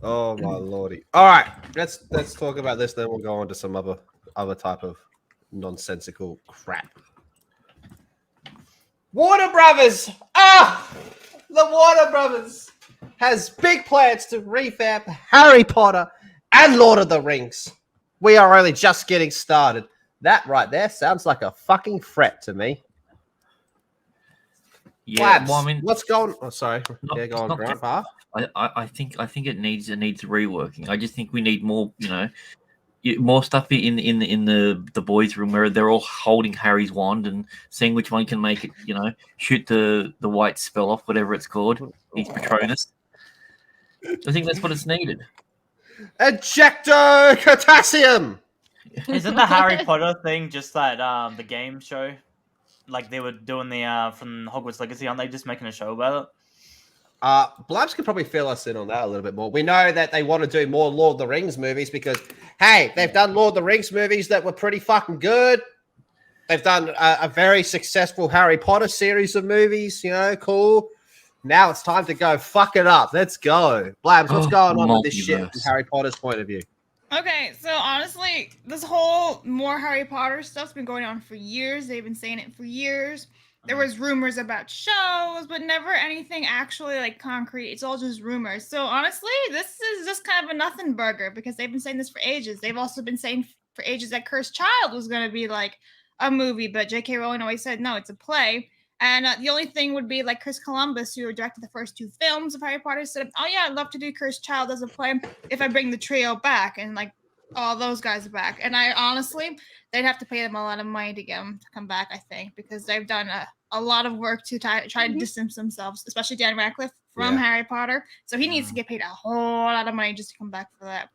Oh my lordy! All right, let's talk about this. Then we'll go on to some other type of nonsensical crap. Warner Brothers. The Warner Brothers has big plans to revamp Harry Potter and Lord of the Rings. We are only just getting started. That right there sounds like a fucking threat to me. Yeah, Labs, well, I mean, what's going? Oh, sorry. Yeah, go on, just, Grandpa. I think it needs reworking. I just think we need more, more stuff in the boys' room where they're all holding Harry's wand and seeing which one can make it, shoot the white spell off, whatever it's called. He's Patronus. I think that's what it's needed. Ejecto Potassium. Isn't the Harry Potter thing just that the game show? Like they were doing the from Hogwarts Legacy, aren't they just making a show about it? Blabs could probably fill us in on that a little bit more. We know that they want to do more Lord of the Rings movies because, hey, they've done Lord of the Rings movies that were pretty fucking good. They've done a very successful Harry Potter series of movies, cool. Now it's time to go fuck it up. Let's go. Blabs, what's going on with this shit from Harry Potter's point of view? Okay, so honestly, this whole more Harry Potter stuff's been going on for years. They've been saying it for years. There was rumors about shows, but never anything actually like concrete. It's all just rumors. So honestly, this is just kind of a nothing burger because they've been saying this for ages. They've also been saying for ages that Cursed Child was going to be like a movie, but J.K. Rowling always said, no, it's a play. And the only thing would be like Chris Columbus, who directed the first 2 films of Harry Potter, said, oh yeah, I'd love to do Cursed Child as a play if I bring the trio back. And like all those guys are back. And I honestly, they'd have to pay them a lot of money to get them to come back, I think, because they've done a lot of work to try to distance themselves, especially Dan Radcliffe from Harry Potter. So he needs to get paid a whole lot of money just to come back for that.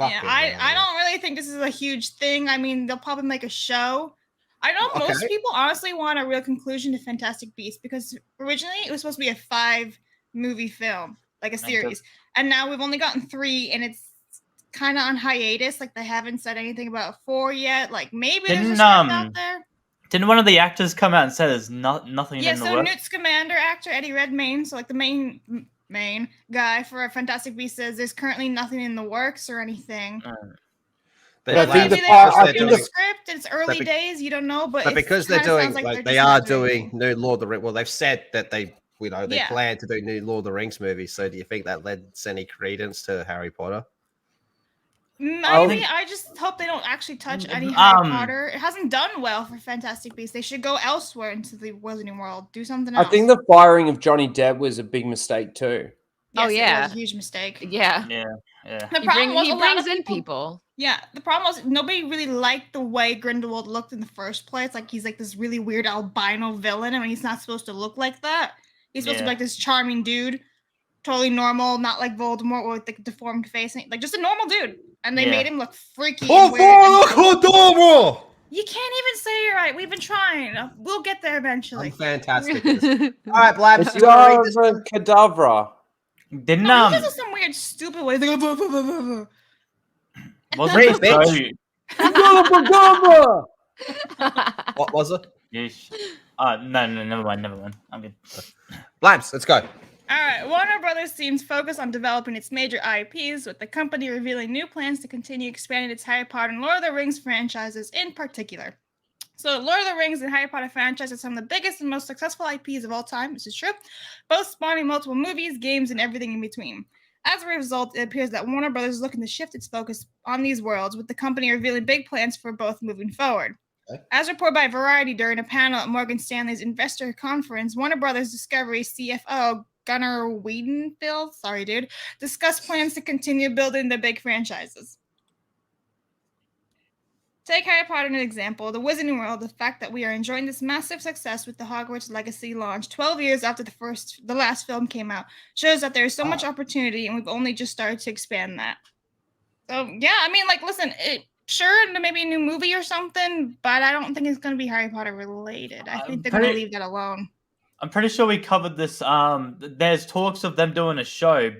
I don't really think this is a huge thing. I mean, they'll probably make a show. I know most people honestly want a real conclusion to Fantastic Beasts because originally it was supposed to be a 5-movie film, like a series. And now we've only gotten 3 and it's kind of on hiatus. Like they haven't said anything about 4 yet. Like maybe there's a script out there. Didn't one of the actors come out and say there's nothing in the works? Yeah, so Newt Scamander actor Eddie Redmayne, so like the main guy for Fantastic Beasts says there's currently nothing in the works or anything. But maybe they're doing the script. It's early days. You don't know, but because they're doing they are doing new Lord of the Rings. Well, they've said that they plan to do new Lord of the Rings movies. So, do you think that lends any credence to Harry Potter? Maybe. I just hope they don't actually touch any Harry Potter. It hasn't done well for Fantastic Beasts. They should go elsewhere into the Wizarding World. Do something else. I think the firing of Johnny Depp was a big mistake too. Yes, it was a huge mistake. Yeah. The problem was he brings in people. Yeah, the problem was nobody really liked the way Grindelwald looked in the first place. Like he's like this really weird albino villain, and he's not supposed to look like that. He's supposed to be like this charming dude, totally normal, not like Voldemort with like deformed face, like just a normal dude. And they made him look freaky. And weird and you can't even say it right. We've been trying. We'll get there eventually. I'm fantastic. All right, Blabs, you want to read this Cadavra. Didn't he does some weird, stupid way. Wasn't it What was it? Yeesh. No, never mind. I'm good. Blabs, let's go. All right, Warner Brothers seems focused on developing its major IPs, with the company revealing new plans to continue expanding its Harry Potter and Lord of the Rings franchises in particular. So, Lord of the Rings and Harry Potter franchise are some of the biggest and most successful IPs of all time. This is true. Both spawning multiple movies, games, and everything in between. As a result, it appears that Warner Brothers is looking to shift its focus on these worlds, with the company revealing big plans for both moving forward. Okay. As reported by Variety during a panel at Morgan Stanley's investor conference, Warner Brothers Discovery CFO Gunnar Wiedenfeld, discussed plans to continue building the big franchises. Take Harry Potter as an example. The Wizarding World, the fact that we are enjoying this massive success with the Hogwarts Legacy launch 12 years after the last film came out, shows that there is so much opportunity, and we've only just started to expand that. So, yeah, I mean, like, listen, sure, maybe a new movie or something, but I don't think it's going to be Harry Potter related. I think they're going to leave that alone. I'm pretty sure we covered this. There's talks of them doing a show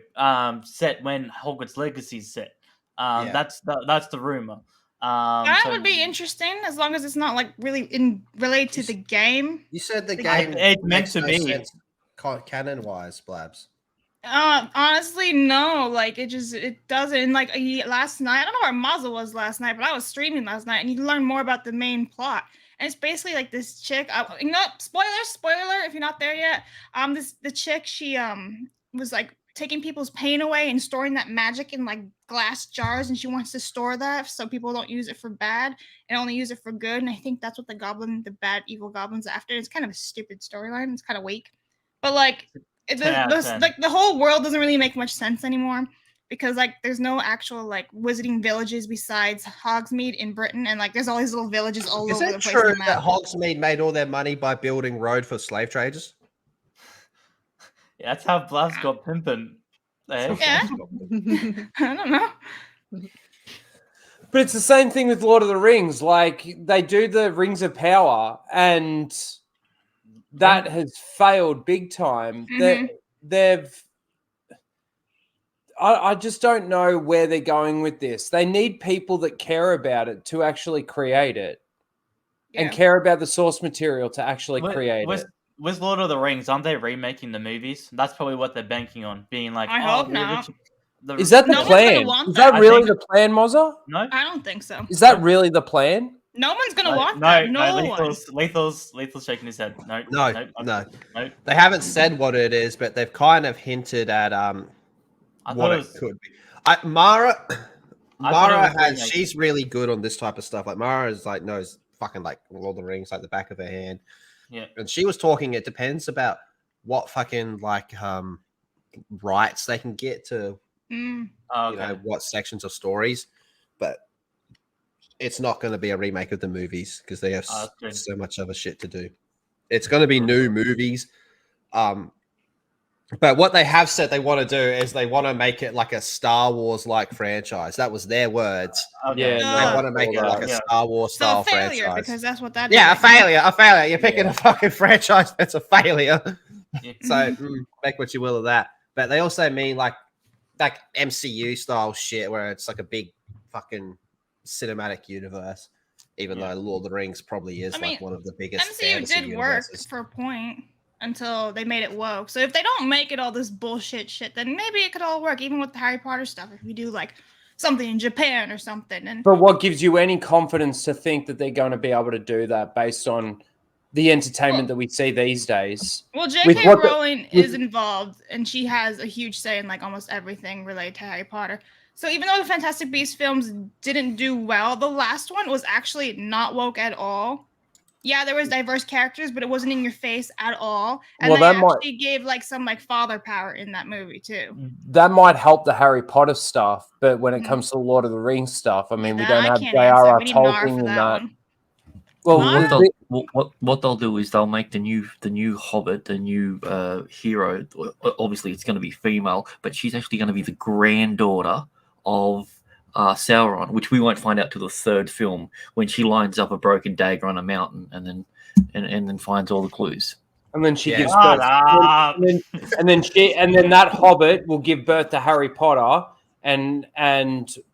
set when Hogwarts Legacy's set. That's the rumor. That would be interesting as long as it's not like really related to the game. You said the The game It's meant makes to no be. sense canon-wise, Blabs. Honestly, no. Like it doesn't. Like last night, I don't know where Maza was last night, but I was streaming last night, and you learn more about the main plot. And it's basically like this chick. You know, spoiler, if you're not there yet. The chick, she was like taking people's pain away and storing that magic in like glass jars, and she wants to store that so people don't use it for bad and only use it for good. And I think that's what the bad evil goblin's after. It's kind of a stupid storyline. It's kind of weak, but like. The whole world doesn't really make much sense anymore because like there's no actual like wizarding villages besides Hogsmeade in Britain, and like there's all these little villages all Is over it the place. true that Hogsmeade made all their money by building road for slave traders? Yeah, that's how Blabs got pimping. Yeah. I don't know. But it's the same thing with Lord of the Rings. Like they do the Rings of Power, and that has failed big time. I just don't know where they're going with this. They need people that care about it to actually create it, and care about the source material to actually create it. With Lord of the Rings, aren't they remaking the movies? That's probably what they're banking on, being like, I hope not. Is that the No one's gonna plan? want Is that that. really the plan, Mozza? No, I don't think so. Is that really the plan? No one's gonna want that. No one. Lethal's shaking his head. No. They haven't said what it is, but they've kind of hinted at what it could be. Mara has. She's really good on this type of stuff. Like Mara is like knows fucking like Lord of the Rings like the back of her hand. Yeah, and she was talking. It depends about what fucking like rights they can get to. You know what sections of stories, but it's not going to be a remake of the movies because they have so much other shit to do. It's going to be new movies. But what they have said they want to do is they want to make it like a Star Wars like franchise. That was their words. Yeah, they want to make it like a Star Wars style failure, franchise. because that's what that is. is. A failure. You're picking a fucking franchise that's a failure. So make what you will of that. But they also mean like MCU style shit where it's like a big fucking cinematic universe. Even though Lord of the Rings probably is one of the biggest. MCU did work for a point until they made it woke. So if they don't make it all this bullshit shit, then maybe it could all work. Even with the Harry Potter stuff, if we do like something in Japan or something. And but what gives you any confidence to think that they're going to be able to do that based on the entertainment that we see these days? Well, J.K. Rowling is involved, and she has a huge say in like almost everything related to Harry Potter. So even though the Fantastic Beasts films didn't do well, the last one was actually not woke at all. Yeah, there was diverse characters, but it wasn't in your face at all. And they actually gave like some like father power in that movie too. That might help the Harry Potter stuff, but when it comes to the Lord of the Rings stuff, I mean, we don't have J.R.R. Tolkien in that. Well, what they'll do is they'll make the new Hobbit, the new hero. Obviously, it's going to be female, but she's actually going to be the granddaughter of Sauron, which we won't find out till the third film when she lines up a broken dagger on a mountain and then finds all the clues. And then she gives birth. And then that Hobbit will give birth to Harry Potter and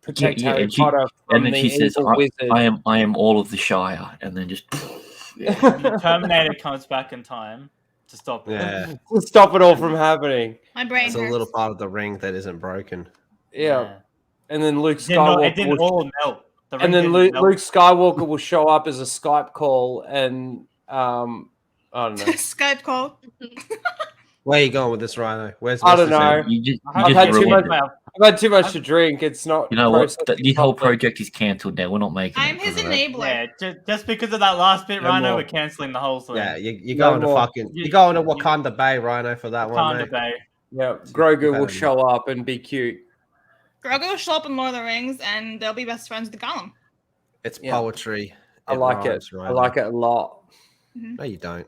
protect Harry Potter from the evil wizard. I am all of the Shire, and then just the Terminator comes back in time to stop it. Yeah. To stop it all from happening. My brain It's a little part of the ring that isn't broken. Yeah. And then Luke Skywalker. It didn't all melt. And then Luke Skywalker will show up as a Skype call and I don't know. Skype call. Where are you going with this, Rhino? I don't know. I've had too much to drink. It's not. You know what? The whole project is cancelled now. We're not making. I'm his enabler. Yeah, just because of that last bit, Rhino, we're cancelling the whole thing. Yeah, you're going to Wakanda Bay, Rhino, for that one. Wakanda Bay. Yeah, Grogu will show up and be cute. Grogu will show up in Lord of the Rings, and they'll be best friends with the Gollum. It's poetry. I like it. Right? I like it a lot. No, you don't.